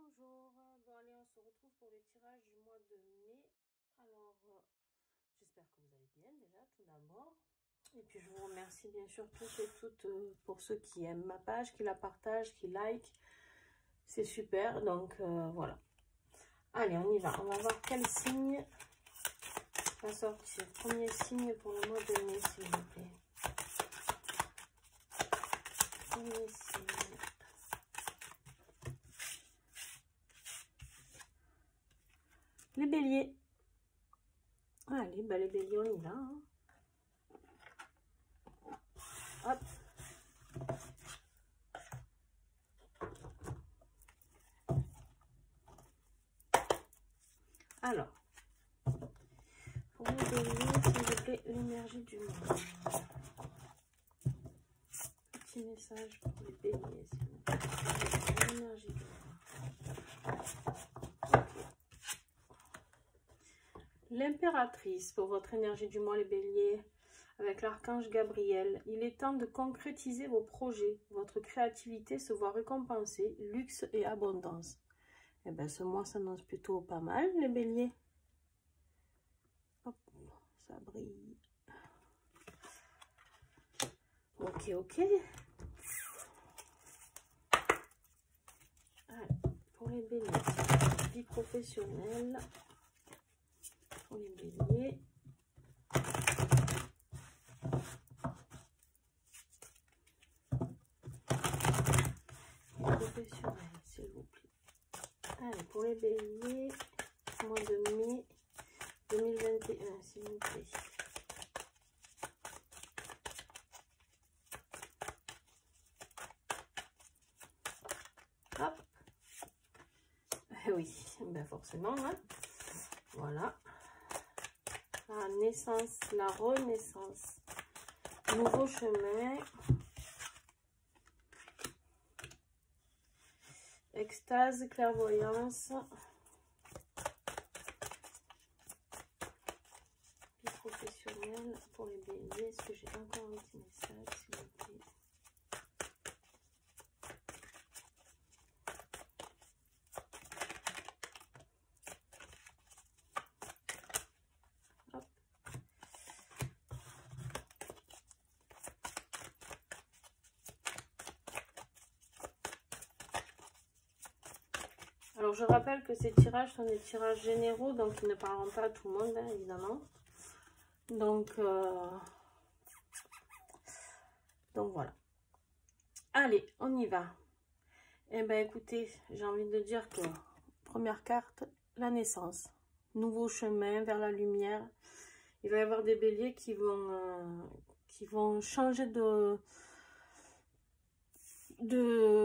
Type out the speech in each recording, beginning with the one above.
Bonjour, bon allez, on se retrouve pour les tirages du mois de mai. Alors, j'espère que vous allez bien déjà, tout d'abord. Et puis je vous remercie bien sûr tous et toutes pour ceux qui aiment ma page, qui la partagent, qui like. C'est super, donc voilà. Allez, on y va. On va voir quel signe va sortir. Premier signe pour le mois de mai, s'il vous plaît. Premier signe. Les béliers. Allez, bah les béliers, on y va. Hein. Hop. Alors, pour les béliers, s'il vous plaît, l'énergie du monde. Petit message pour les béliers, s'il vous plaît. L'énergie du monde. L'impératrice, pour votre énergie du mois, les béliers, avec l'archange Gabriel. Il est temps de concrétiser vos projets. Votre créativité se voit récompensée, luxe et abondance. Et bien, ce mois s'annonce plutôt pas mal, les béliers. Hop, ça brille. Ok, ok. Allez, pour les béliers, vie professionnelle. Pour les béliers. Professionnel, s'il vous plaît. Allez, pour les béliers, mois de mai 2021, s'il vous plaît. Hop. Oui, ben forcément, hein. Voilà. La naissance, la renaissance. Nouveau chemin. Extase, clairvoyance. Vie professionnelle pour les béliers. Est-ce que j'ai encore un petit message, s'il vous plaît? Hop. Alors, je rappelle que ces tirages sont des tirages généraux, donc ils ne parleront pas à tout le monde, hein, évidemment. Donc voilà. Allez, on y va. Eh bien, écoutez, j'ai envie de dire que première carte, la naissance. Nouveau chemin vers la lumière. Il va y avoir des béliers qui vont changer de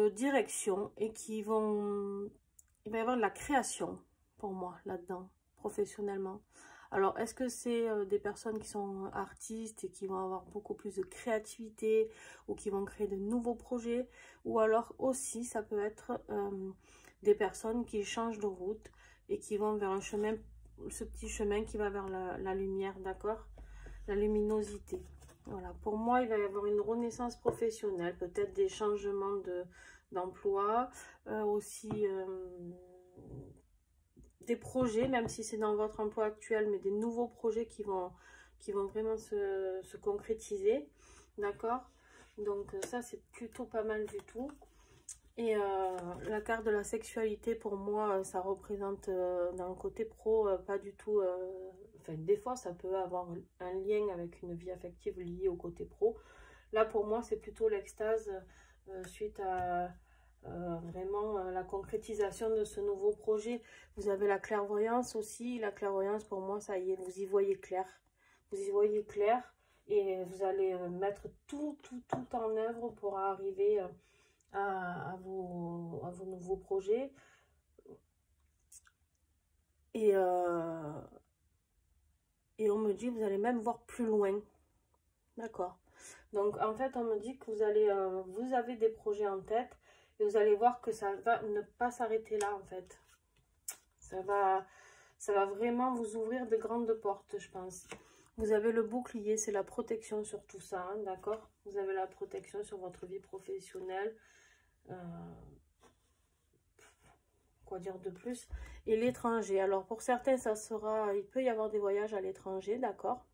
direction et qui vont... Il va y avoir de la création pour moi là-dedans, professionnellement. Alors, est-ce que c'est des personnes qui sont artistes et qui vont avoir beaucoup plus de créativité ou qui vont créer de nouveaux projets? Ou alors aussi, ça peut être des personnes qui changent de route et qui vont vers un chemin, ce petit chemin qui va vers la lumière, d'accord? La luminosité. Voilà, pour moi, il va y avoir une renaissance professionnelle, peut-être des changements d'emploi, aussi des projets, même si c'est dans votre emploi actuel, mais des nouveaux projets qui vont vraiment se concrétiser, d'accord? Donc ça, c'est plutôt pas mal du tout. Et la carte de la sexualité, pour moi, ça représente dans le côté pro, pas du tout... Enfin, des fois, ça peut avoir un lien avec une vie affective liée au côté pro. Là, pour moi, c'est plutôt l'extase suite à vraiment la concrétisation de ce nouveau projet. Vous avez la clairvoyance aussi. La clairvoyance, pour moi, ça y est, vous y voyez clair. Vous y voyez clair et vous allez mettre tout en œuvre pour arriver... à vos nouveaux projets. Et on me dit, vous allez même voir plus loin. D'accord. Donc, en fait, on me dit que vous avez des projets en tête et vous allez voir que ça va ne pas s'arrêter là, en fait. Ça va vraiment vous ouvrir de grandes portes, je pense. Vous avez le bouclier, c'est la protection sur tout ça, hein, d'accord? Vous avez la protection sur votre vie professionnelle. quoi dire de plus? Et l'étranger. Alors pour certains, ça sera, il peut y avoir des voyages à l'étranger, d'accord?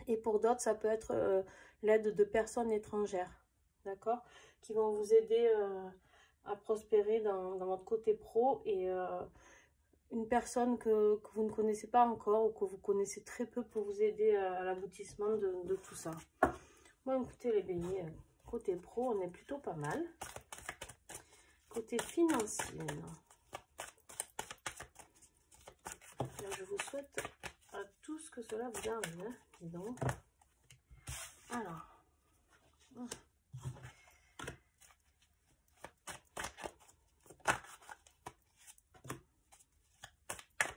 Et pour d'autres, ça peut être l'aide de personnes étrangères, d'accord? Qui vont vous aider à prospérer dans votre côté pro. Et une personne que vous ne connaissez pas encore ou que vous connaissez très peu pour vous aider à l'aboutissement de tout ça. Bon, écoutez les béliers, côté pro, on est plutôt pas mal. Côté financier, je vous souhaite à tous que cela vous arrive, hein, dis donc. Alors,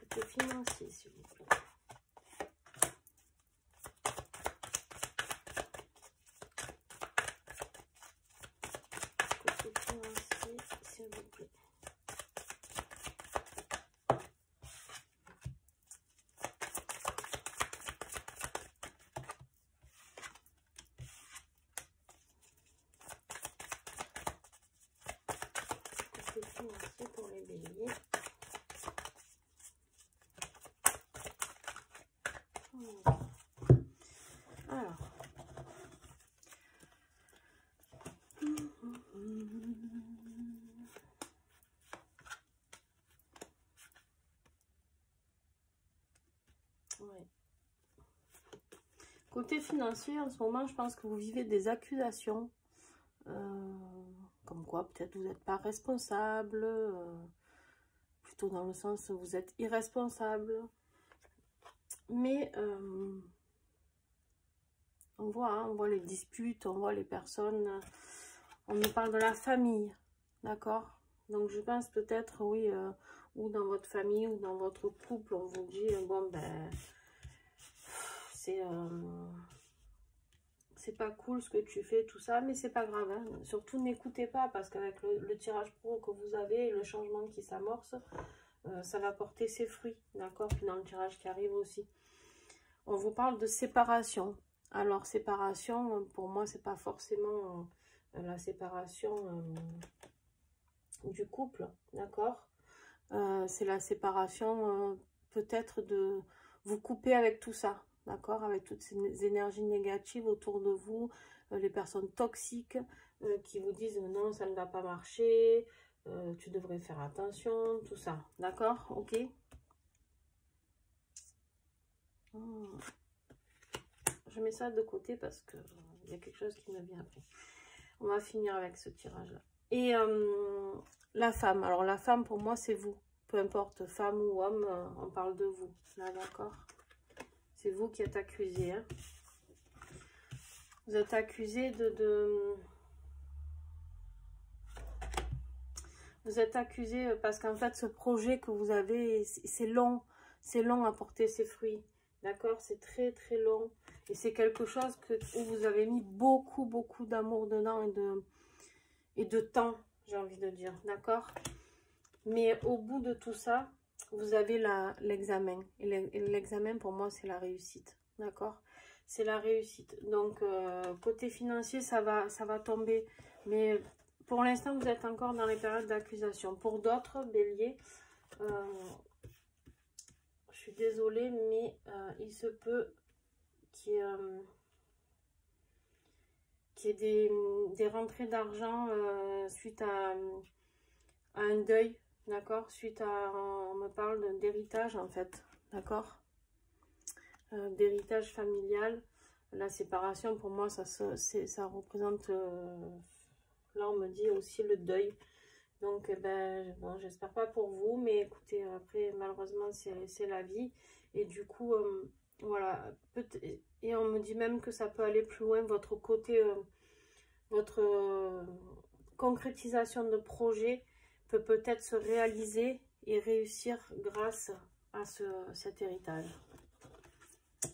côté financier, s'il vous plaît. Côté financier, s'il vous plaît. Financier pour les béliers. Alors, ouais. Côté financier, en ce moment, je pense que vous vivez des accusations. Comme quoi, peut-être vous n'êtes pas responsable, plutôt dans le sens où vous êtes irresponsable. Mais on voit les disputes, on voit les personnes, on nous parle de la famille, d'accord? Donc je pense peut-être, oui, ou dans votre famille ou dans votre couple, on vous dit, bon ben, c'est pas cool ce que tu fais, tout ça, mais c'est pas grave, hein. Surtout n'écoutez pas, parce qu'avec le tirage pro que vous avez, le changement qui s'amorce, ça va porter ses fruits, d'accord? Puis dans le tirage qui arrive aussi. On vous parle de séparation. Alors, séparation, pour moi, c'est pas forcément la séparation du couple, d'accord? C'est la séparation, peut-être de vous couper avec tout ça, d'accord? Avec toutes ces énergies négatives autour de vous, les personnes toxiques qui vous disent non, ça ne va pas marcher, tu devrais faire attention, tout ça, d'accord? Ok? Je mets ça de côté parce que il y a quelque chose qui me vient après. On va finir avec ce tirage-là. Et la femme. Alors, la femme, pour moi, c'est vous. Peu importe, femme ou homme, on parle de vous. Là, d'accord? C'est vous qui êtes accusé. Hein. Vous êtes accusé Vous êtes accusé parce qu'en fait, ce projet que vous avez, c'est long. C'est long à porter ses fruits. D'accord? C'est très, très long. Et c'est quelque chose où vous avez mis beaucoup, beaucoup d'amour dedans et de temps, j'ai envie de dire. D'accord? Mais au bout de tout ça, vous avez l'examen. Et l'examen, pour moi, c'est la réussite. D'accord? C'est la réussite. Donc, côté financier, ça va tomber. Mais pour l'instant, vous êtes encore dans les périodes d'accusation. Pour d'autres, béliers, je suis désolée, mais il se peut qu'il y ait des rentrées d'argent suite à un deuil, d'accord? Suite à, on me parle d'héritage en fait, d'accord? D'héritage familial. La séparation, pour moi, ça représente, là on me dit aussi le deuil. Donc, bon, j'espère pas pour vous, mais écoutez, après, malheureusement, c'est la vie. Et du coup, voilà. Et on me dit même que ça peut aller plus loin, votre côté, votre concrétisation de projet peut peut-être se réaliser et réussir grâce à cet héritage.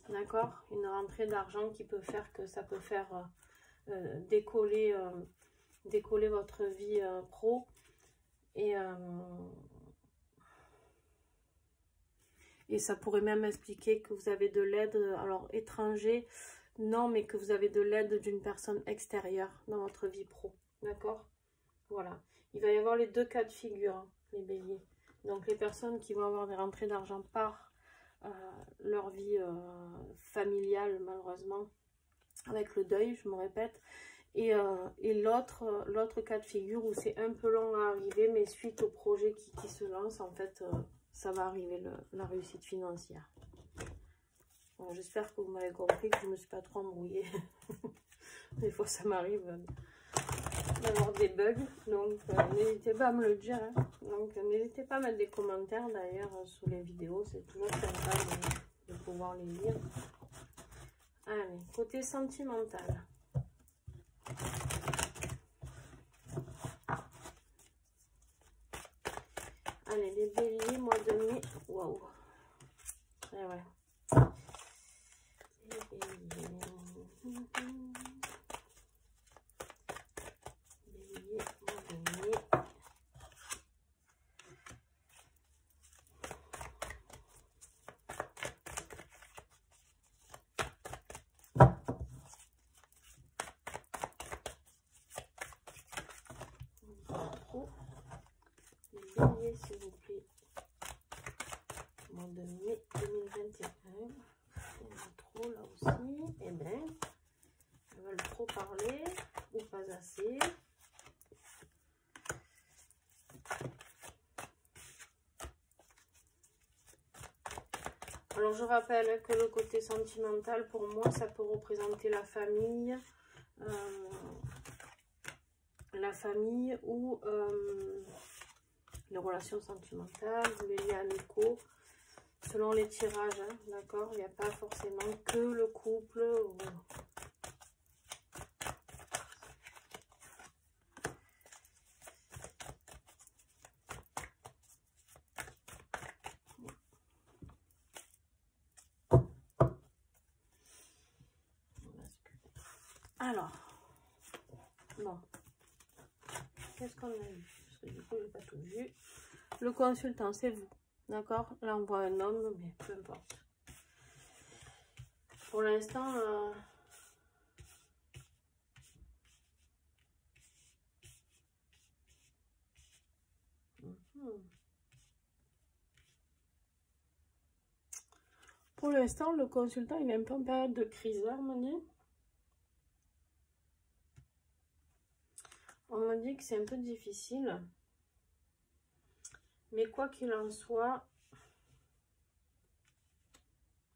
D'accord? Une rentrée d'argent qui peut faire que ça peut faire décoller votre vie pro. Et ça pourrait même expliquer que vous avez de l'aide, alors étranger, non, mais que vous avez de l'aide d'une personne extérieure dans votre vie pro. D'accord? Voilà. Il va y avoir les deux cas de figure. Hein. les béliers. Donc les personnes qui vont avoir des rentrées d'argent par leur vie familiale, malheureusement, avec le deuil, je me répète. Et l'autre cas de figure où c'est un peu long à arriver, mais suite au projet qui se lance, en fait, ça va arriver, la réussite financière. Bon, j'espère que vous m'avez compris, que je ne me suis pas trop embrouillée. Des fois, ça m'arrive d'avoir des bugs, donc n'hésitez pas à me le dire. Hein. Donc n'hésitez pas à mettre des commentaires d'ailleurs sous les vidéos, c'est toujours sympa de pouvoir les lire. Allez, côté sentimental. Allez, les béliers, mois de mai. Waouh. Eh ouais. Les béliers. Bélier, mois de mai. Les béliers, s'il vous plaît. Mois de mai 2021. Il y en a trop là aussi. Eh bien, ils veulent trop parler ou pas assez. Alors je rappelle que le côté sentimental, pour moi, ça peut représenter la famille ou les relations sentimentales, les liens amicaux, selon les tirages, hein, d'accord? Il n'y a pas forcément que le couple. Alors, bon, qu'est-ce qu'on a eu? Parce que du coup, je n'ai pas tout vu. Le consultant, c'est vous, d'accord? Là, on voit un homme, mais peu importe. Pour l'instant, pour l'instant, le consultant, il est un peu en période de crise, là, on m'a dit. On m'a dit que c'est un peu difficile. Mais quoi qu'il en soit,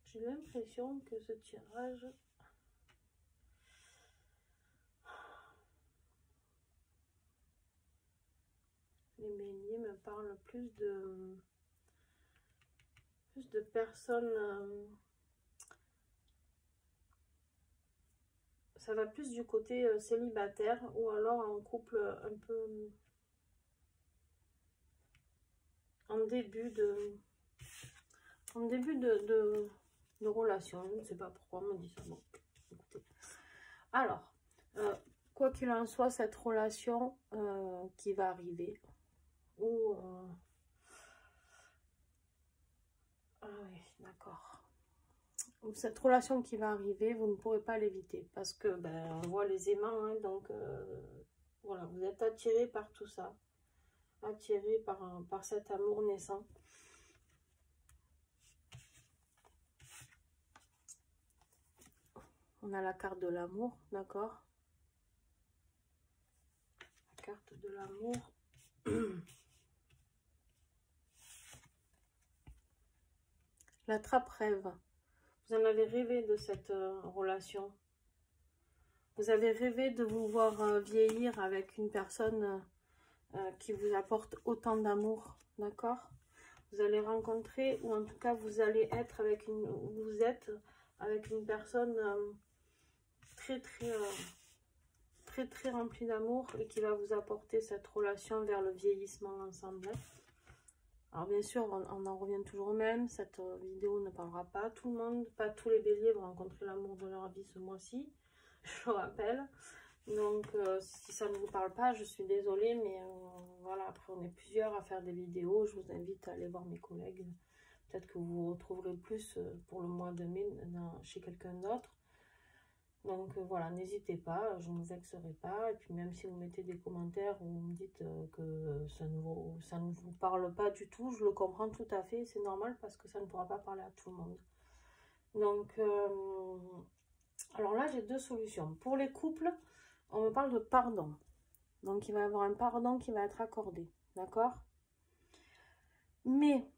j'ai l'impression que ce tirage... Les béliers me parlent plus de personnes... ça va plus du côté célibataire ou alors en couple un peu... En début de relation. Je ne sais pas pourquoi on me dit ça. Bon, écoutez. Alors, quoi qu'il en soit, cette relation qui va arriver, ou... ah oui, d'accord. Cette relation qui va arriver, vous ne pourrez pas l'éviter. Parce que, ben, on voit les aimants, hein, donc, voilà, vous êtes attiré par tout ça. Attiré par cet amour naissant. On a la carte de l'amour, d'accord? La carte de l'amour. La trappe rêve. Vous en avez rêvé de cette relation. Vous avez rêvé de vous voir vieillir avec une personne qui vous apporte autant d'amour, d'accord? Vous allez rencontrer, ou en tout cas vous allez être avec une... Vous êtes avec une personne... très rempli d'amour et qui va vous apporter cette relation vers le vieillissement ensemble. Alors bien sûr, on en revient toujours au même, cette vidéo ne parlera pas à tout le monde, pas tous les béliers vont rencontrer l'amour de leur vie ce mois-ci, je le rappelle. Donc si ça ne vous parle pas, je suis désolée, mais voilà, après on est plusieurs à faire des vidéos, je vous invite à aller voir mes collègues, peut-être que vous vous retrouverez plus pour le mois de mai chez quelqu'un d'autre. Donc voilà, n'hésitez pas, je ne vous vexerai pas. Et puis même si vous mettez des commentaires où vous me dites que ça ne vous parle pas du tout, je le comprends tout à fait, c'est normal parce que ça ne pourra pas parler à tout le monde. Donc, alors là, j'ai deux solutions. Pour les couples, on me parle de pardon. Donc, il va y avoir un pardon qui va être accordé, d'accord? Mais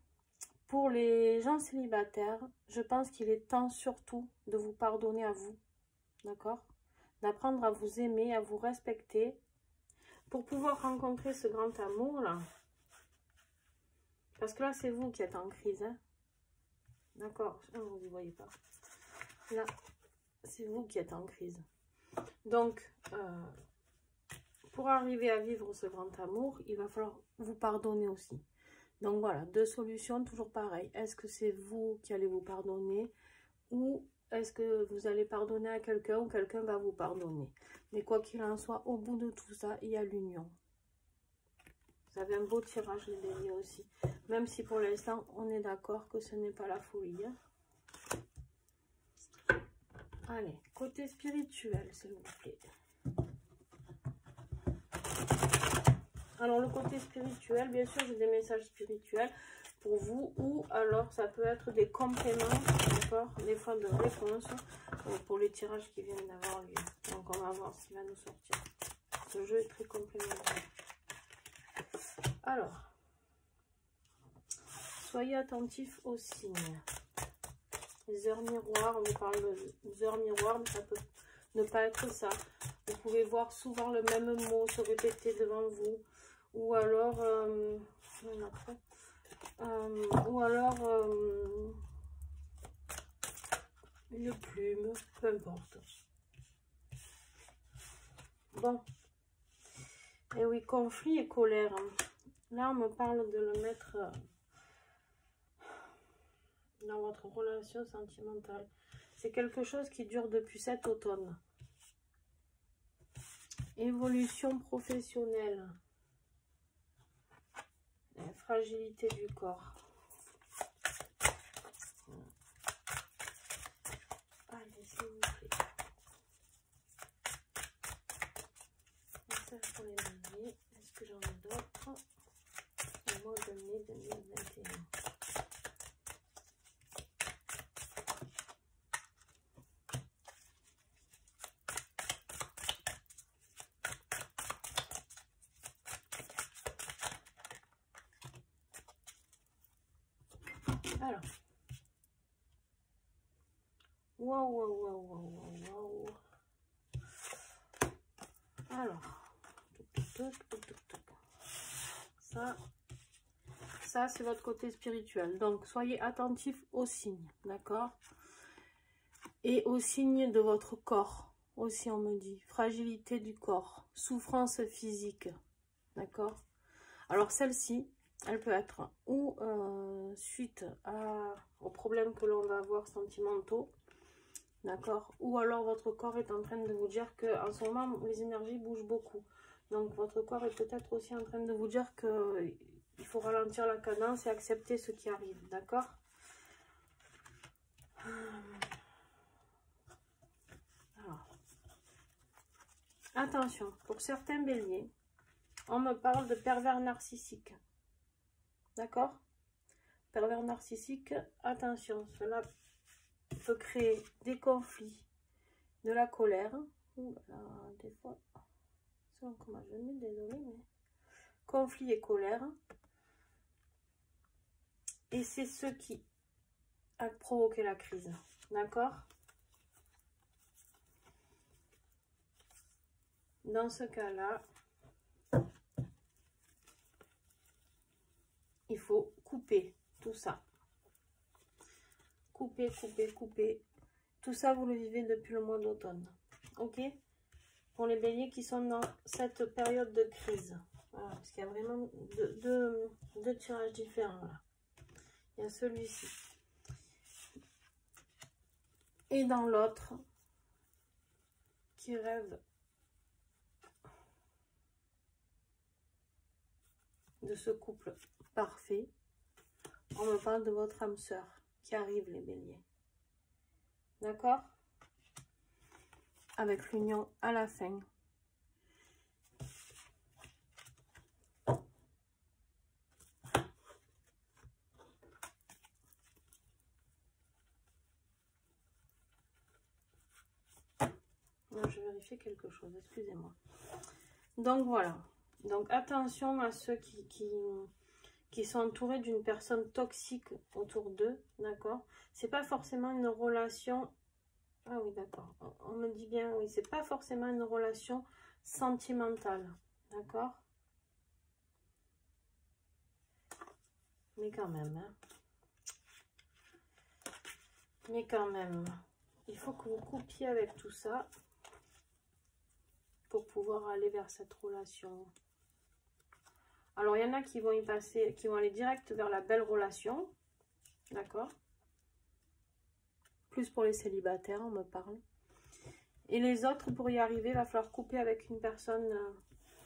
pour les gens célibataires, je pense qu'il est temps surtout de vous pardonner à vous, d'accord? D'apprendre à vous aimer, à vous respecter, pour pouvoir rencontrer ce grand amour-là. Parce que là, c'est vous qui êtes en crise, hein? D'accord? Vous ne voyez pas. Là, c'est vous qui êtes en crise. Donc, pour arriver à vivre ce grand amour, il va falloir vous pardonner aussi. Donc voilà, deux solutions, toujours pareil. Est-ce que c'est vous qui allez vous pardonner ou est-ce que vous allez pardonner à quelqu'un ou quelqu'un va vous pardonner? Mais quoi qu'il en soit, au bout de tout ça, il y a l'union. Vous avez un beau tirage les béliers aussi. Même si pour l'instant, on est d'accord que ce n'est pas la folie. Hein. Allez, côté spirituel, s'il vous plaît. Alors, le côté spirituel, bien sûr, j'ai des messages spirituels pour vous. Ou alors, ça peut être des compléments, d'accord? Des fois de réponse pour les tirages qui viennent d'avoir lieu. Donc, on va voir ce qui va nous sortir. Ce jeu est très complémentaire. Alors, soyez attentifs aux signes. Les heures miroirs, on me parle de heures miroirs, mais ça peut ne pas être ça. Vous pouvez voir souvent le même mot se répéter devant vous. Ou alors, une plume, peu importe. Bon. Et oui, conflit et colère. Là, on me parle de le mettre dans votre relation sentimentale. C'est quelque chose qui dure depuis cet automne. Évolution professionnelle. La fragilité du corps. Allez, s'il vous plaît. Message pour les béliers. Est-ce que j'en ai d'autres? Le mois de mai 2021. Alors, waouh. Alors, ça c'est votre côté spirituel. Donc, soyez attentifs aux signes, d'accord? Et aux signes de votre corps, aussi on me dit. Fragilité du corps, souffrance physique, d'accord? Alors, celle-ci, elle peut être ou suite aux problèmes que l'on va avoir sentimentaux, d'accord? Ou alors votre corps est en train de vous dire qu'en ce moment, les énergies bougent beaucoup. Donc votre corps est peut-être aussi en train de vous dire qu'il faut ralentir la cadence et accepter ce qui arrive, d'accord? Alors, attention, pour certains béliers, on me parle de pervers narcissique. D'accord? Pervers narcissique, attention, cela peut créer des conflits, de la colère. Des fois, c'est encore ma journée, désolée, mais conflit et colère. Et c'est ce qui a provoqué la crise. D'accord? Dans ce cas-là, il faut couper tout ça. Couper. Tout ça, vous le vivez depuis le mois d'automne. Ok? Pour les béliers qui sont dans cette période de crise. Voilà, parce qu'il y a vraiment deux tirages différents. Là. Il y a celui-ci. Et dans l'autre, qui rêve de ce couple parfait, on me parle de votre âme sœur qui arrive, les béliers. D'accord? avec l'union à la fin. Je vérifie quelque chose, excusez-moi. Donc voilà. Donc attention à ceux qui sont entourés d'une personne toxique autour d'eux, d'accord? C'est pas forcément une relation... Ah oui, d'accord. On me dit bien, oui, c'est pas forcément une relation sentimentale, d'accord? Mais quand même, hein. Mais quand même, il faut que vous coupiez avec tout ça pour pouvoir aller vers cette relation. Alors, il y en a qui vont y passer, qui vont aller direct vers la belle relation, d'accord? Plus pour les célibataires, on me parle. Et les autres, pour y arriver, il va falloir couper avec une personne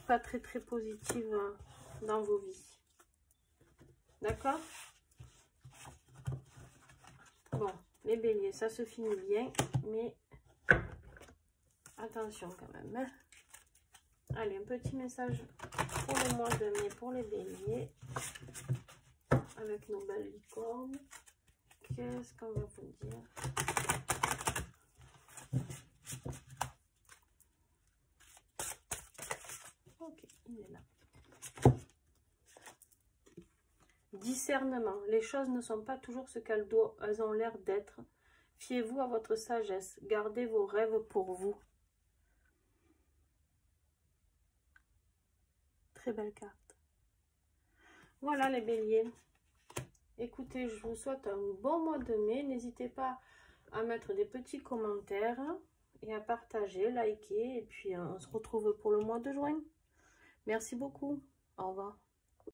pas très positive dans vos vies. D'accord? Bon, les béliers, ça se finit bien, mais attention quand même. Hein. Allez, un petit message pour le mois de mai pour les béliers. Avec nos belles licornes. Qu'est-ce qu'on va vous dire? Ok, il est là. Discernement. Les choses ne sont pas toujours ce qu'elles ont l'air d'être. Fiez-vous à votre sagesse. Gardez vos rêves pour vous. Très belle carte. Voilà les béliers. Écoutez, je vous souhaite un bon mois de mai. N'hésitez pas à mettre des petits commentaires et à partager, liker. Et puis on se retrouve pour le mois de juin. Merci beaucoup. Au revoir.